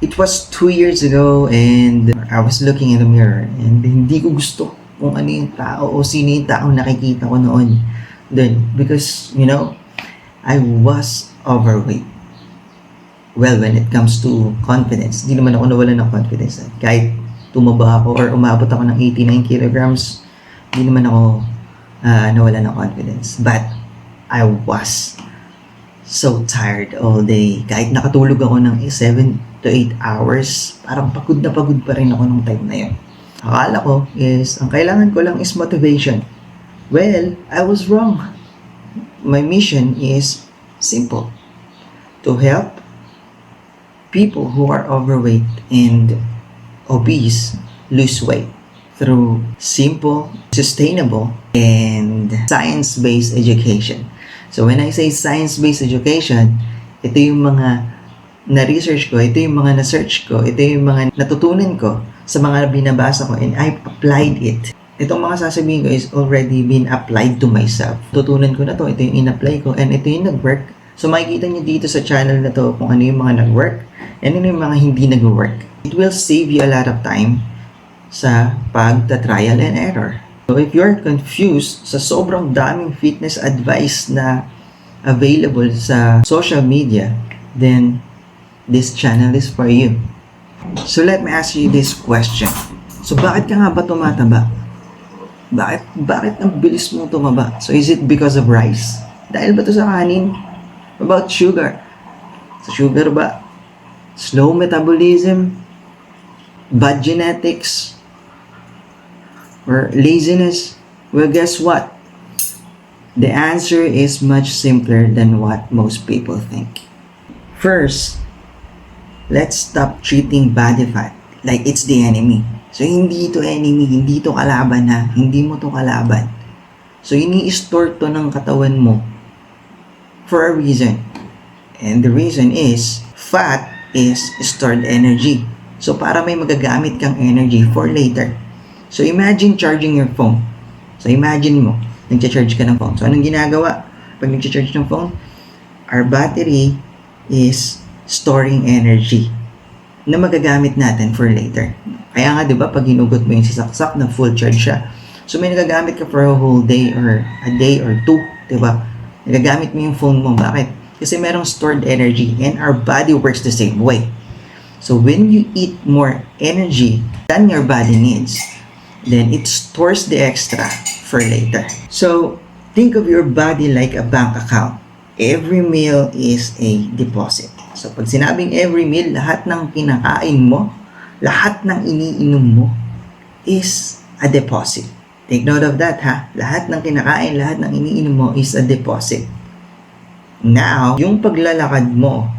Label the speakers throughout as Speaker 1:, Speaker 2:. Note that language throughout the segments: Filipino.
Speaker 1: It was 2 years ago and I was looking in the mirror and hindi ko gusto kung ano yung tao o sino yung taong nakikita ko noon dun. Because, I was overweight. Well, when it comes to confidence, di naman ako nawalan ng confidence. Kahit tumaba ako or umabot ako ng 89 kilograms, di naman ako nawalan ng confidence. But I was so tired all day. Kahit nakatulog ako ng 7 to 8 hours, parang pagod na pagod pa rin ako nung time na yun. Akala ko is, ang kailangan ko lang is motivation. Well, I was wrong. My mission is simple. To help people who are overweight and obese lose weight through simple, sustainable, and science-based education. So when I say science-based education, ito yung mga na-research ko, ito yung mga na-search ko, ito yung mga natutunan ko sa mga binabasa ko and I applied it. Itong mga sasabihin ko is already been applied to myself. Tutunan ko na to, ito yung in-apply ko and ito yung nag-work. So makikita nyo dito sa channel na to kung ano yung mga nag-work and ano yung mga hindi nag-work. It will save you a lot of time sa pagta-trial and error. So if you're confused sa sobrang daming fitness advice na available sa social media, then this channel is for you. So let me ask you this question. So bakit ka nga ba tumataba? Bakit ang bilis mo tumaba? So is it because of rice? Dahil ba to sa kanin? About sugar? Sa sugar ba? Slow metabolism? Bad genetics? Or laziness? Well, guess what? The answer is much simpler than what most people think. First, let's stop treating body fat like it's the enemy. So, hindi ito enemy, hindi ito kalaban ha. Hindi mo ito kalaban. So, ini-store to ng katawan mo for a reason. And the reason is, fat is stored energy. So, para may magagamit kang energy for later. So, imagine charging your phone. So, imagine mo, nag-charge ka ng phone. So, anong ginagawa? Pag nag-charge ng phone, our battery is storing energy na magagamit natin for later. Kaya nga, di ba, pag hinugot mo yung sasaksak na full charge siya, so may nagagamit ka for a whole day or a day or two, di ba? Nagagamit mo yung phone mo. Bakit? Kasi merong stored energy and our body works the same way. So when you eat more energy than your body needs, then it stores the extra for later. So think of your body like a bank account. Every meal is a deposit. So pag sinabing every meal, lahat ng kinakain mo, lahat ng iniinom mo is a deposit. Take note of that ha. Lahat ng kinakain, lahat ng iniinom mo is a deposit. Now, yung paglalakad mo,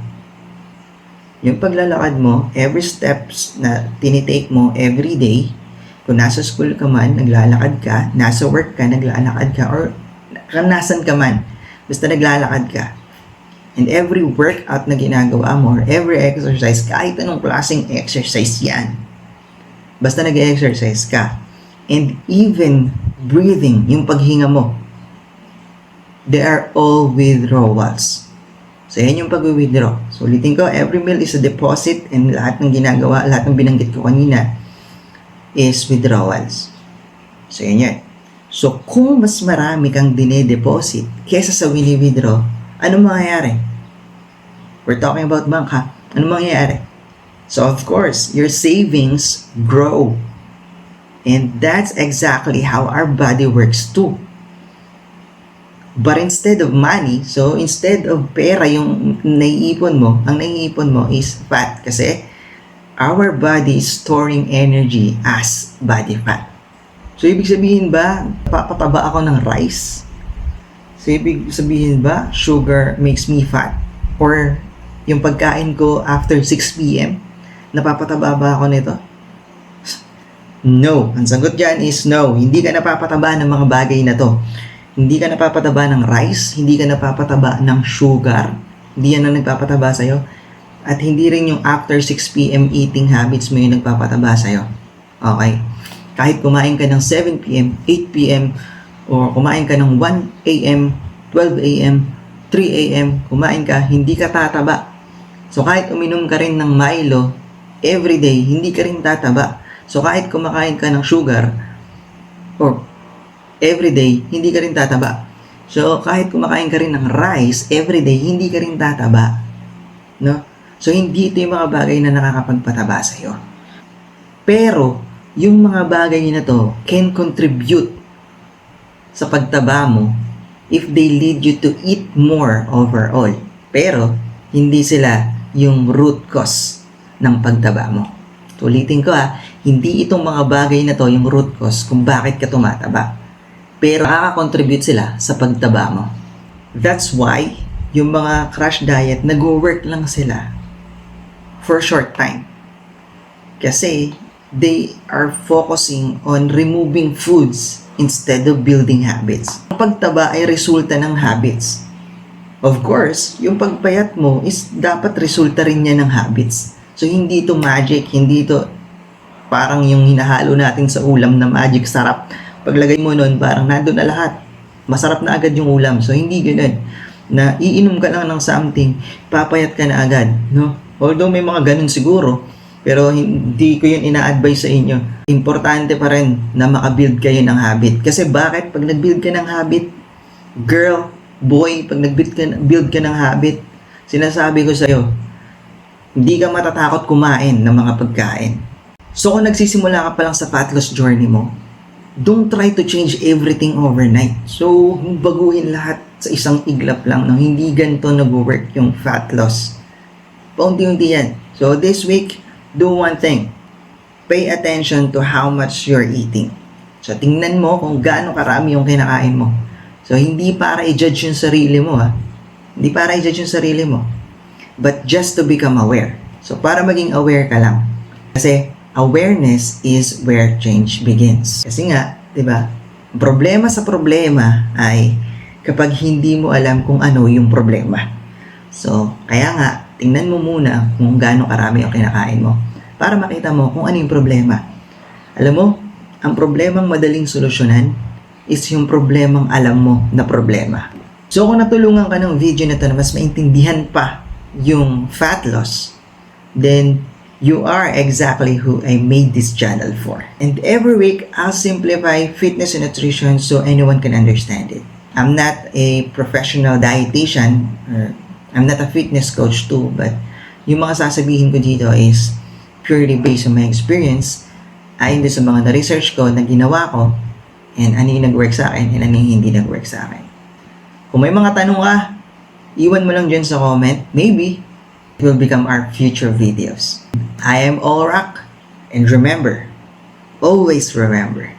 Speaker 1: every steps na tinitake mo every day, kung nasa school ka man, naglalakad ka, nasa work ka, naglalakad ka, or nasan ka man, basta naglalakad ka. And every workout na ginagawa mo or every exercise, kahit anong klaseng exercise yan, basta nag-exercise ka, and even breathing, yung paghinga mo, they are all withdrawals. So, yan yung pag-withdraw. So, ulitin ko, every meal is a deposit and lahat ng ginagawa, lahat ng binanggit ko kanina is withdrawals. So, yan. So, kung mas marami kang dine-deposit kesa sa wini-withdraw, ano mangyayari? We're talking about bank ha? Ano mangyayari? So, of course, your savings grow. And that's exactly how our body works too. But instead of money, so instead of pera yung naiipon mo, ang naiipon mo is fat. Kasi our body is storing energy as body fat. So, ibig sabihin ba, papataba ako ng rice? So, ibig sabihin ba, sugar makes me fat? Or, yung pagkain ko after 6 p.m., napapataba ba ako nito? No. Ang sagot dyan is no. Hindi ka napapataba ng mga bagay na to. Hindi ka napapataba ng rice, hindi ka napapataba ng sugar. Hindi yan ang nagpapataba sa'yo. At hindi rin yung after 6 p.m. eating habits mo yung nagpapataba sa'yo. Okay? Kahit kumain ka ng 7 p.m., 8 p.m., or kumain ka ng 1 a.m., 12 a.m., 3 a.m., kumain ka, hindi ka tataba. So kahit uminom ka rin ng Milo everyday, hindi ka rin tataba. So kahit kumakain ka ng sugar, or everyday, hindi ka rin tataba. So kahit kumakain ka rin ng rice, everyday, hindi ka rin tataba. No? So hindi ito yung mga bagay na nakakapagpataba sa'yo. Pero, yung mga bagay na to can contribute sa pagtaba mo if they lead you to eat more overall. Pero, hindi sila yung root cause ng pagtaba mo. Ulitin ko hindi itong mga bagay na to yung root cause kung bakit ka tumataba. Pero nakaka-contribute sila sa pagtaba mo. That's why yung mga crash diet, nag-work lang sila for short time. Kasi they are focusing on removing foods instead of building habits. Ang pagtaba ay resulta ng habits. Of course, yung pagpayat mo is dapat resulta rin niya ng habits. So, hindi ito magic, hindi ito parang yung hinahalo natin sa ulam na magic sarap. Paglagay mo nun, parang nandun na lahat. Masarap na agad yung ulam. So, hindi ganun. Na iinom ka lang ng something, papayat ka na agad. No? Although may mga ganun siguro, pero hindi ko yun ina-advise sa inyo. Importante pa rin na makabuild kayo ng habit. Kasi bakit? Pag nag-build ka ng habit, girl, boy, pag nag-build ka ng habit, sinasabi ko sa'yo, hindi ka matatakot kumain ng mga pagkain. So kung nagsisimula ka pa lang sa fat loss journey mo, don't try to change everything overnight. So, baguhin lahat sa isang iglap lang. No? Hindi ganito nag-work yung fat loss. Paunti-unti yan. So, this week, do one thing. Pay attention to how much you're eating. So, tingnan mo kung gaano karami yung kinakain mo. So, hindi para i-judge yung sarili mo, Hindi para i-judge yung sarili mo. But just to become aware. So, para maging aware ka lang. Kasi, awareness is where change begins. Kasi nga, di ba, problema sa problema ay kapag hindi mo alam kung ano yung problema. So, kaya nga, tingnan mo muna kung gaano karami yung kinakain mo para makita mo kung ano yung problema. Alam mo, ang problemang madaling solusyonan is yung problemang alam mo na problema. So, kung natulungan ka ng video na ito na mas maintindihan pa yung fat loss, then you are exactly who I made this channel for. And every week, I'll simplify fitness and nutrition so anyone can understand it. I'm not a professional dietitian, or I'm not a fitness coach too, but yung mga sasabihin ko dito is purely based on my experience, ayon din sa mga na-research ko na ginawa ko, and ano yung nag-work sa akin, and ano yung hindi nag-work sa akin. Kung may mga tanong ka, iwan mo lang dyan sa comment. Maybe it will become our future videos. I am Allrock, and remember, always remember,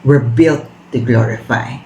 Speaker 1: we're built to glorify.